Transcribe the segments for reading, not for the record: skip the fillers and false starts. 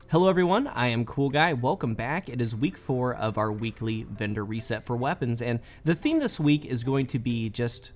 Hello everyone, I am Coolguy. Welcome back. It is week 4 of our weekly vendor reset for weapons, and the theme this week is going to be just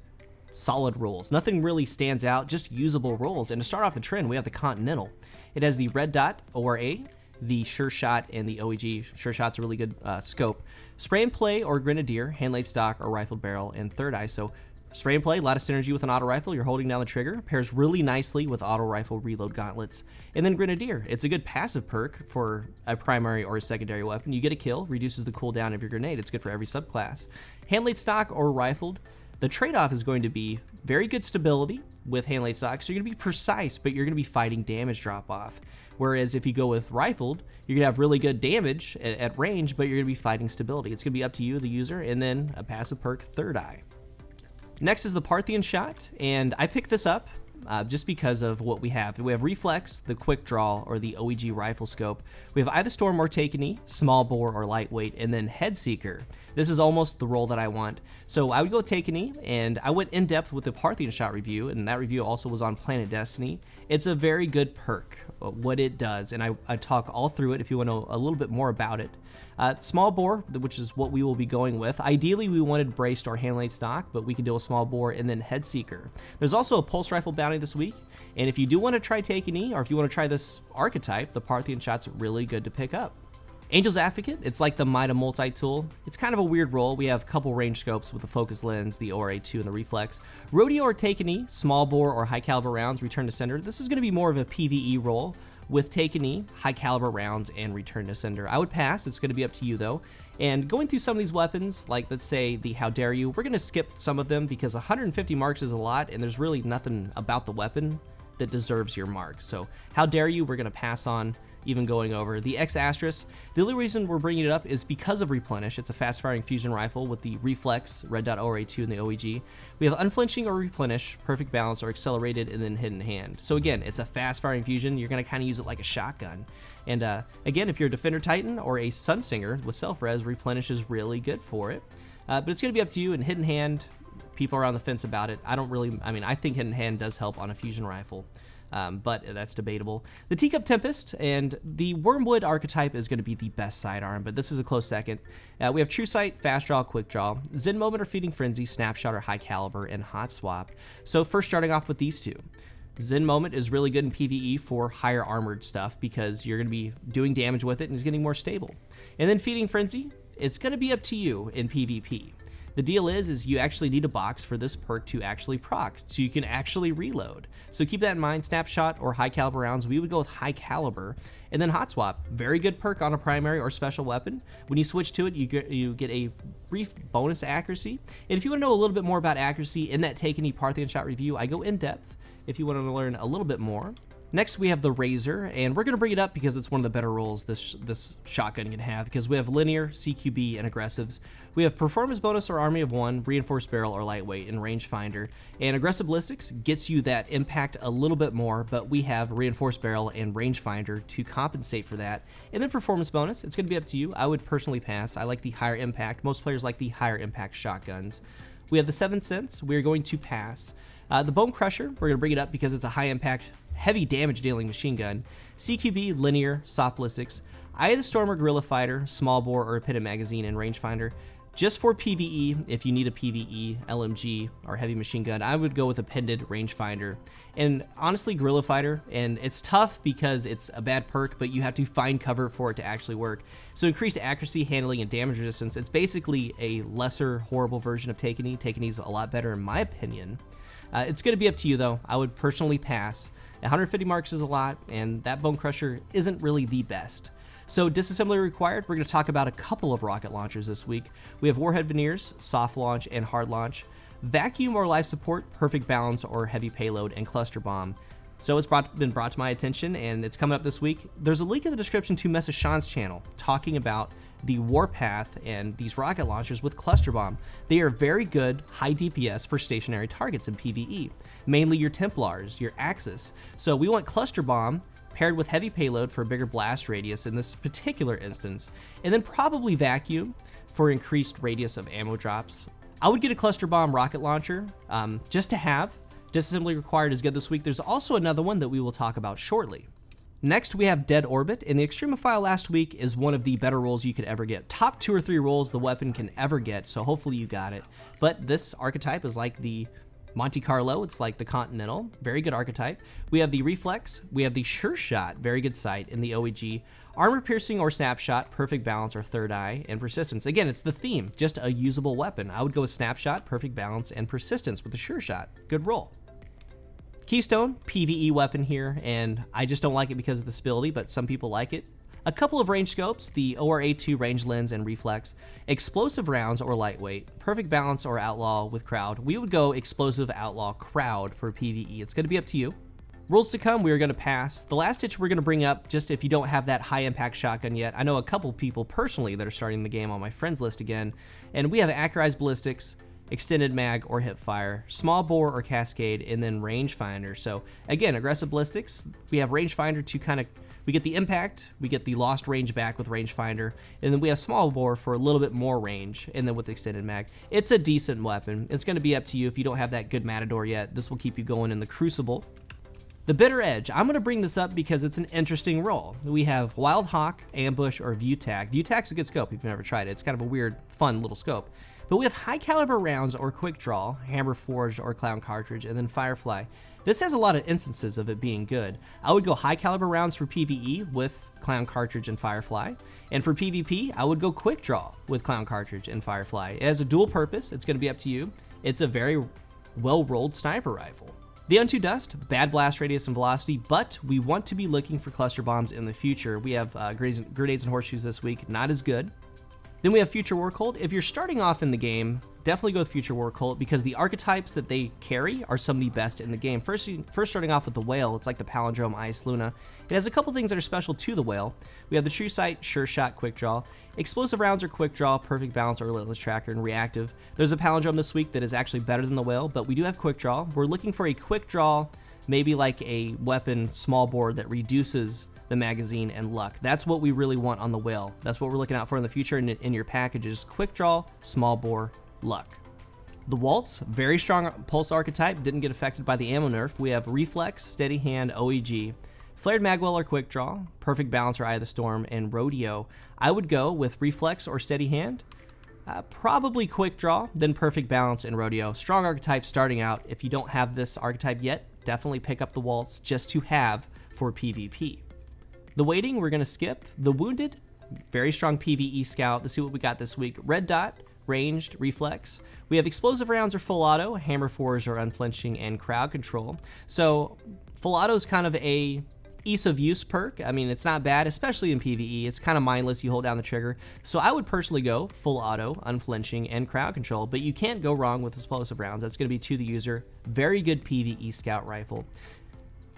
solid rolls. Nothing really stands out, just usable rolls. And to start off the trend, we have the Continental. It has the red dot ORA, the Sure Shot, and the OEG. Sure Shot's a really good scope. Spray and play or Grenadier, hand-laid stock or rifled barrel, and third eye. So spray and play, a lot of synergy with an auto rifle. You're holding down the trigger. Pairs really nicely with auto rifle reload gauntlets. And then Grenadier. It's a good passive perk for a primary or a secondary weapon. You get a kill, reduces the cooldown of your grenade. It's good for every subclass. Hand-laid stock or rifled. The trade-off is going to be very good stability with hand-laid stock, so you're going to be precise, but you're going to be fighting damage drop-off. Whereas if you go with rifled, you're going to have really good damage at range, but you're going to be fighting stability. It's going to be up to you, the user, and then a passive perk, third eye. Next is the Parthian shot, and I picked this up just because of what we have. We have Reflex, the Quick Draw, or the OEG rifle scope. We have either Storm or Take a Knee, small bore or lightweight, and then Head Seeker. This is almost the role that I want. So I would go Take a Knee, and I went in depth with the Parthian shot review, and that review also was on Planet Destiny. It's a very good perk, what it does, and I talk all through it if you want to know a little bit more about it. Small bore, which is what we will be going with. Ideally, we wanted braced or hand-laid stock, but we can deal with small bore and then Head Seeker. There's also a pulse rifle bounty this week, and if you do want to try Take a Knee, or if you want to try this archetype, the Parthian shot's really good to pick up. Angel's Advocate, it's like the Mida multi-tool. It's kind of a weird role. We have a couple range scopes with the focus lens, the ORA2, and the reflex. Rodeo or Take a Knee, small bore or high caliber rounds, return to sender. This is going to be more of a PvE role with Take a Knee, high caliber rounds, and return to sender. I would pass. It's going to be up to you though. And going through some of these weapons, like let's say the How Dare You, we're going to skip some of them because 150 marks is a lot, and there's really nothing about the weapon that deserves your marks. So How Dare You, we're going to pass on even going over. The X Asterisk, the only reason we're bringing it up is because of Replenish. It's a fast-firing fusion rifle with the Reflex, red dot ORA2, and the OEG. We have Unflinching or Replenish, Perfect Balance or Accelerated, and then Hidden Hand. So again, it's a fast-firing fusion. You're going to kind of use it like a shotgun. And again, if you're a Defender Titan or a Sunsinger with self-res, Replenish is really good for it. But it's going to be up to you. And Hidden Hand, people are on the fence about it. I think Hidden Hand does help on a fusion rifle. But that's debatable. The Teacup Tempest and the Wormwood archetype is going to be the best sidearm, but this is a close second. We have True Sight, Fast Draw, Quick Draw, Zen Moment or Feeding Frenzy, Snapshot or High Caliber, and Hot Swap. So first starting off with these two. Zen Moment is really good in PvE for higher armored stuff because you're going to be doing damage with it and it's getting more stable. And then Feeding Frenzy, it's going to be up to you in PvP. The deal is you actually need a box for this perk to actually proc, so you can actually reload. So keep that in mind. Snapshot or high caliber rounds, we would go with high caliber. And then Hot Swap, very good perk on a primary or special weapon. When you switch to it, you get a brief bonus accuracy. And if you want to know a little bit more about accuracy in that Take a Knee Parthian shot review, I go in depth if you want to learn a little bit more. Next, we have the Razor, and we're going to bring it up because it's one of the better roles this shotgun can have, because we have linear, CQB, and aggressives. We have performance bonus or army of one, reinforced barrel or lightweight, and rangefinder. And aggressive ballistics gets you that impact a little bit more, but we have reinforced barrel and rangefinder to compensate for that. And then performance bonus, it's going to be up to you. I would personally pass. I like the higher impact. Most players like the higher impact shotguns. We have the 7 cents. We're going to pass. The Bone Crusher, we're going to bring it up because it's a high impact, heavy damage dealing machine gun. CQB, linear, soft ballistics. Eye of the Storm or Guerrilla Fighter, small bore or a pitted magazine, and rangefinder. Just for PvE, if you need a PvE, LMG, or heavy machine gun, I would go with a pended rangefinder. And honestly, Guerrilla Fighter, and it's tough because it's a bad perk, but you have to find cover for it to actually work. So increased accuracy, handling, and damage resistance. It's basically a lesser, horrible version of Take a Knee. Take a Knee's a lot better in my opinion. It's going to be up to you though. I would personally pass. 150 marks is a lot, and that Bone Crusher isn't really the best. So disassembly required, we're going to talk about a couple of rocket launchers this week. We have Warhead Veneers, soft launch, and hard launch. Vacuum or life support, perfect balance or heavy payload, and cluster bomb. So it's been brought to my attention, and it's coming up this week. There's a link in the description to Mesa Sean's channel talking about the Warpath and these rocket launchers with cluster bomb. They are very good, high DPS for stationary targets in PvE, mainly your Templars, your Axis. So we want cluster bomb paired with heavy payload for a bigger blast radius in this particular instance, and then probably vacuum for increased radius of ammo drops. I would get a cluster bomb rocket launcher just to have. Disassembly required is good this week. There's also another one that we will talk about shortly. Next, we have Dead Orbit, and the Extremophile last week is one of the better rolls you could ever get. Top 2 or 3 rolls the weapon can ever get, so hopefully you got it. But this archetype is like the Monte Carlo, it's like the Continental, very good archetype. We have the Reflex, we have the Sure Shot, very good sight in the OEG, Armor Piercing or Snapshot, perfect balance or third eye, and Persistence. Again, it's the theme, just a usable weapon. I would go with Snapshot, perfect balance, and Persistence with the Sure Shot. Good roll. Keystone, PvE weapon here, and I just don't like it because of the stability, but some people like it. A couple of range scopes, the ORA2 range lens and reflex, explosive rounds or lightweight, perfect balance or outlaw with crowd. We would go explosive outlaw crowd for PvE. It's going to be up to you. Rules to come, we are going to pass. The last ditch we're going to bring up, just if you don't have that high impact shotgun yet. I know a couple people personally that are starting the game on my friends list again, and we have accurized ballistics, extended mag or hip fire, small bore or cascade, and then rangefinder. So again, aggressive ballistics, we have rangefinder to we get the impact, we get the lost range back with rangefinder, and then we have small bore for a little bit more range, and then with extended mag. It's a decent weapon. It's going to be up to you. If you don't have that good Matador yet, this will keep you going in the Crucible. The Bitter Edge, I'm going to bring this up because it's an interesting roll. We have Wild Hawk, Ambush, or View Tac. View Tac's a good scope if you've never tried it. It's kind of a weird, fun little scope. But we have high caliber rounds or quick draw, hammer forged or clown cartridge, and then Firefly. This has a lot of instances of it being good. I would go high caliber rounds for PvE with clown cartridge and Firefly. And for PvP, I would go quick draw with clown cartridge and Firefly. It has a dual purpose. It's going to be up to you. It's a very well-rolled sniper rifle. The Unto Dust, bad blast radius and velocity, but we want to be looking for cluster bombs in the future. We have grenades and horseshoes this week, not as good. Then we have Future War Cult. If you're starting off in the game, definitely go with Future War Cult because the archetypes that they carry are some of the best in the game. First starting off with the Whale, it's like the Palindrome Ice Luna. It has a couple things that are special to the Whale. We have the True Sight, Sure Shot, Quick Draw, Explosive Rounds or Quick Draw, Perfect Balance or Relentless Tracker, and Reactive. There's a Palindrome this week that is actually better than the Whale, but we do have Quick Draw. We're looking for a Quick Draw, maybe like a weapon small bore that reduces the magazine and luck. That's what we really want on the Whale. That's what we're looking out for in the future in your packages. Quick draw, small bore, luck. The Waltz, very strong pulse archetype, didn't get affected by the ammo nerf. We have Reflex, Steady Hand, OEG, Flared Magwell or Quick Draw, Perfect Balance or Eye of the Storm, and Rodeo. I would go with Reflex or Steady Hand, probably Quick Draw, then Perfect Balance and Rodeo. Strong archetype starting out. If you don't have this archetype yet, definitely pick up the Waltz just to have for PvP. The Waiting, we're going to skip. The Wounded, very strong PvE scout. Let's see what we got this week. Red Dot, Ranged, Reflex. We have Explosive Rounds or Full Auto, Hammer Forge or Unflinching, and Crowd Control. So Full Auto is kind of a ease of use perk. I mean, it's not bad, especially in PvE. It's kind of mindless. You hold down the trigger. So I would personally go Full Auto, Unflinching, and Crowd Control, but you can't go wrong with Explosive Rounds. That's going to be to the user. Very good PvE scout rifle.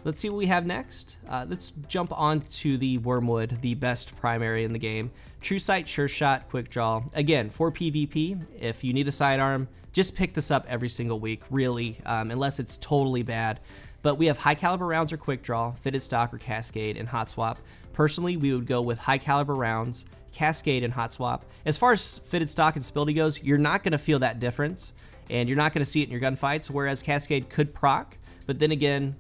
Let's see what we have next. Let's jump on to the Wormwood, the best primary in the game. True Sight, Sure Shot, Quick Draw. Again, for PvP, if you need a sidearm, just pick this up every single week, really, unless it's totally bad. But we have high caliber rounds or Quick Draw, Fitted Stock or Cascade, and Hot Swap. Personally, we would go with high caliber rounds, Cascade, and Hot Swap. As far as Fitted Stock and stability goes, you're not going to feel that difference, and you're not going to see it in your gunfights, whereas Cascade could proc, but then again,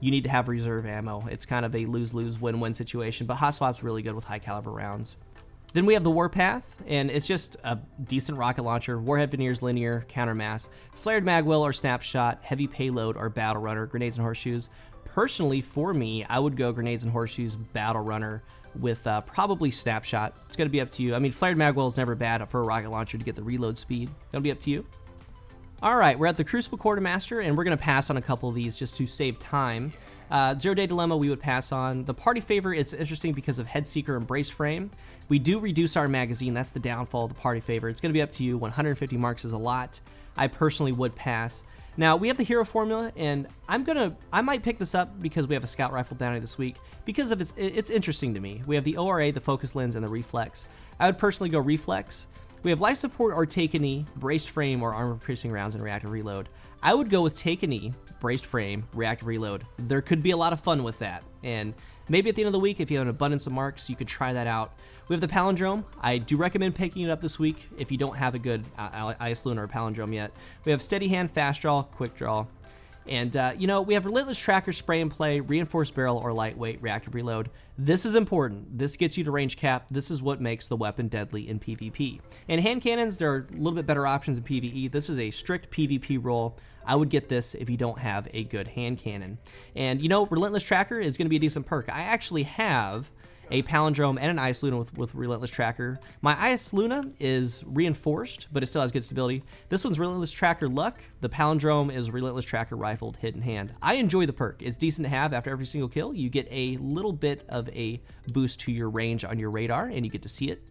you need to have reserve ammo. It's kind of a lose-lose, win-win situation, but Hot Swap's really good with high caliber rounds. Then we have the Warpath, and it's just a decent rocket launcher, Warhead Veneers Linear, Countermass, Flared Magwell or Snapshot, Heavy Payload or Battle Runner, Grenades and Horseshoes. Personally, for me, I would go Grenades and Horseshoes, Battle Runner, with probably Snapshot. It's going to be up to you. I mean, Flared Magwell is never bad for a rocket launcher to get the reload speed. Going to be up to you. All right, we're at the Crucible Quartermaster, and we're going to pass on a couple of these just to save time. Zero Day Dilemma we would pass on. The Party Favor is interesting because of Head Seeker and Brace Frame. We do reduce our magazine. That's the downfall of the Party Favor. It's going to be up to you. 150 marks is a lot. I personally would pass. Now, we have the Hero Formula, and I might pick this up because we have a Scout Rifle bounty this week because of it's interesting to me. We have the ORA, the Focus Lens, and the Reflex. I would personally go Reflex. We have Life Support or Take a Knee, Braced Frame, or Armor Piercing Rounds and Reactive Reload. I would go with Take a Knee, Braced Frame, Reactive Reload. There could be a lot of fun with that. And maybe at the end of the week, if you have an abundance of marks, you could try that out. We have the Palindrome. I do recommend picking it up this week if you don't have a good Ice Luna or Palindrome yet. We have Steady Hand, Fast Draw, Quick Draw. And, you know, we have Relentless Tracker, Spray and Play, Reinforced Barrel, or Lightweight Reactive Reload. This is important. This gets you to range cap. This is what makes the weapon deadly in PvP. And hand cannons, there are a little bit better options in PvE. This is a strict PvP role. I would get this if you don't have a good hand cannon. And, you know, Relentless Tracker is going to be a decent perk. I actually have a Palindrome and an Ice Luna with Relentless Tracker. My Ice Luna is reinforced, but it still has good stability. This one's Relentless Tracker Luck. The Palindrome is Relentless Tracker Rifled Hidden Hand. I enjoy the perk. It's decent to have after every single kill. You get a little bit of a boost to your range on your radar, and you get to see it.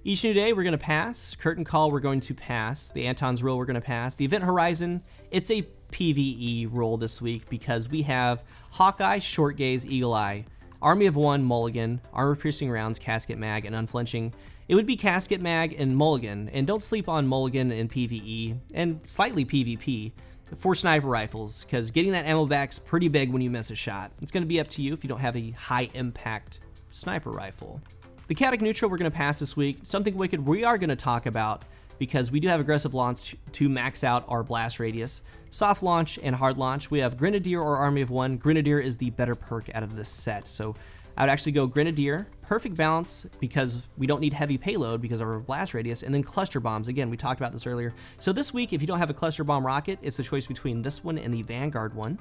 Each new day, we're going to pass. Curtain Call, we're going to pass. The Anton's Rule, we're going to pass. The Event Horizon, it's a PvE role this week because we have Hawkeye, Short Gaze, Eagle Eye, Army of One, Mulligan, Armor-Piercing Rounds, Casket Mag, and Unflinching. It would be Casket Mag and Mulligan, and don't sleep on Mulligan in PvE, and slightly PvP, for sniper rifles, because getting that ammo back's pretty big when you miss a shot. It's going to be up to you if you don't have a high-impact sniper rifle. The Chaotic Neutral we're going to pass this week. Something wicked we are going to talk about, because we do have aggressive launch to max out our blast radius. Soft launch and hard launch, we have Grenadier or Army of One. Grenadier is the better perk out of this set, so I would actually go Grenadier, perfect balance because we don't need heavy payload because of our blast radius, and then cluster bombs. Again, we talked about this earlier. So this week, if you don't have a cluster bomb rocket, it's the choice between this one and the Vanguard one.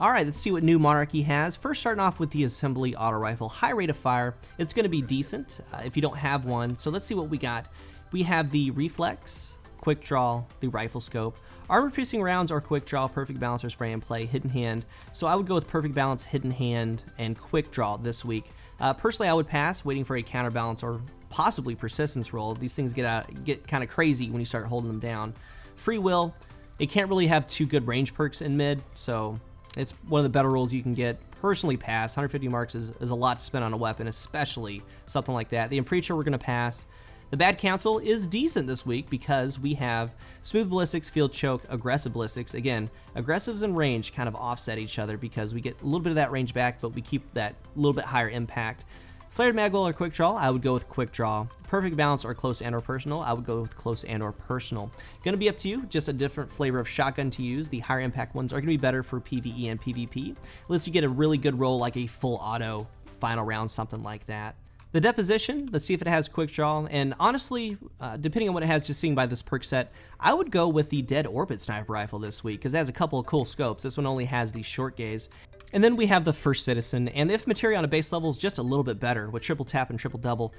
All right, let's see what new Monarchy has. First, starting off with the Assembly Auto Rifle. High rate of fire. It's going to be decent if you don't have one, so let's see what we got. We have the Reflex, Quick Draw, the Rifle Scope, Armor-Piercing Rounds or Quick Draw, Perfect Balance or Spray and Play, Hidden Hand. So I would go with Perfect Balance, Hidden Hand, and Quick Draw this week. Personally, I would pass, waiting for a Counterbalance or possibly Persistence roll. These things get kind of crazy when you start holding them down. Free Will, it can't really have two good range perks in mid, so it's one of the better rolls you can get. Personally pass. 150 marks is a lot to spend on a weapon, especially something like that. The Impreacher we're going to pass. The Bad Counsel is decent this week because we have Smooth Ballistics, Field Choke, Aggressive Ballistics. Again, aggressives and range kind of offset each other because we get a little bit of that range back, but we keep that little bit higher impact. Flared Magwell or Quick Draw, I would go with Quick Draw. Perfect Balance or Close and or Personal, I would go with Close and or Personal. Gonna be up to you, just a different flavor of shotgun to use. The higher impact ones are gonna be better for PvE and PvP, unless you get a really good roll like a full auto final round, something like that. The Deposition, let's see if it has Quick Draw, and honestly, depending on what it has, just seeing by this perk set, I would go with the Dead Orbit Sniper Rifle this week, because it has a couple of cool scopes. This one only has the Short Gaze. And then we have the First Citizen, and the if material on a base level is just a little bit better with triple tap and triple double.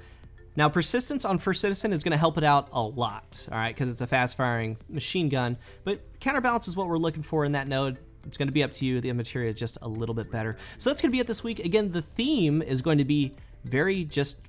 Now, Persistence on First Citizen is going to help it out a lot, all right, because it's a fast-firing machine gun, but Counterbalance is what we're looking for in that node. It's going to be up to you. The material is just a little bit better. So that's going to be it this week. Again, the theme is going to be very just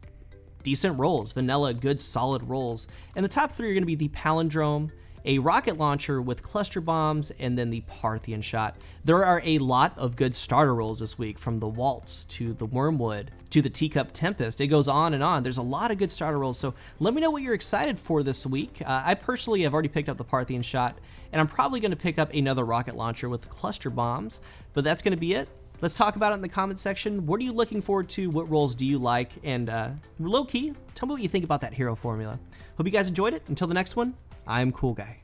decent rolls, vanilla, good, solid rolls. And the top three are going to be the Palindrome, a rocket launcher with cluster bombs, and then the Parthian shot. There are a lot of good starter rolls this week, from the Waltz to the Wormwood to the Teacup Tempest. It goes on and on. There's a lot of good starter rolls, so let me know what you're excited for this week. I personally have already picked up the Parthian shot, and I'm probably going to pick up another rocket launcher with cluster bombs, but that's going to be it. Let's talk about it in the comment section. What are you looking forward to? What roles do you like? And low-key, tell me what you think about that hero formula. Hope you guys enjoyed it. Until the next one, I'm Coolguy.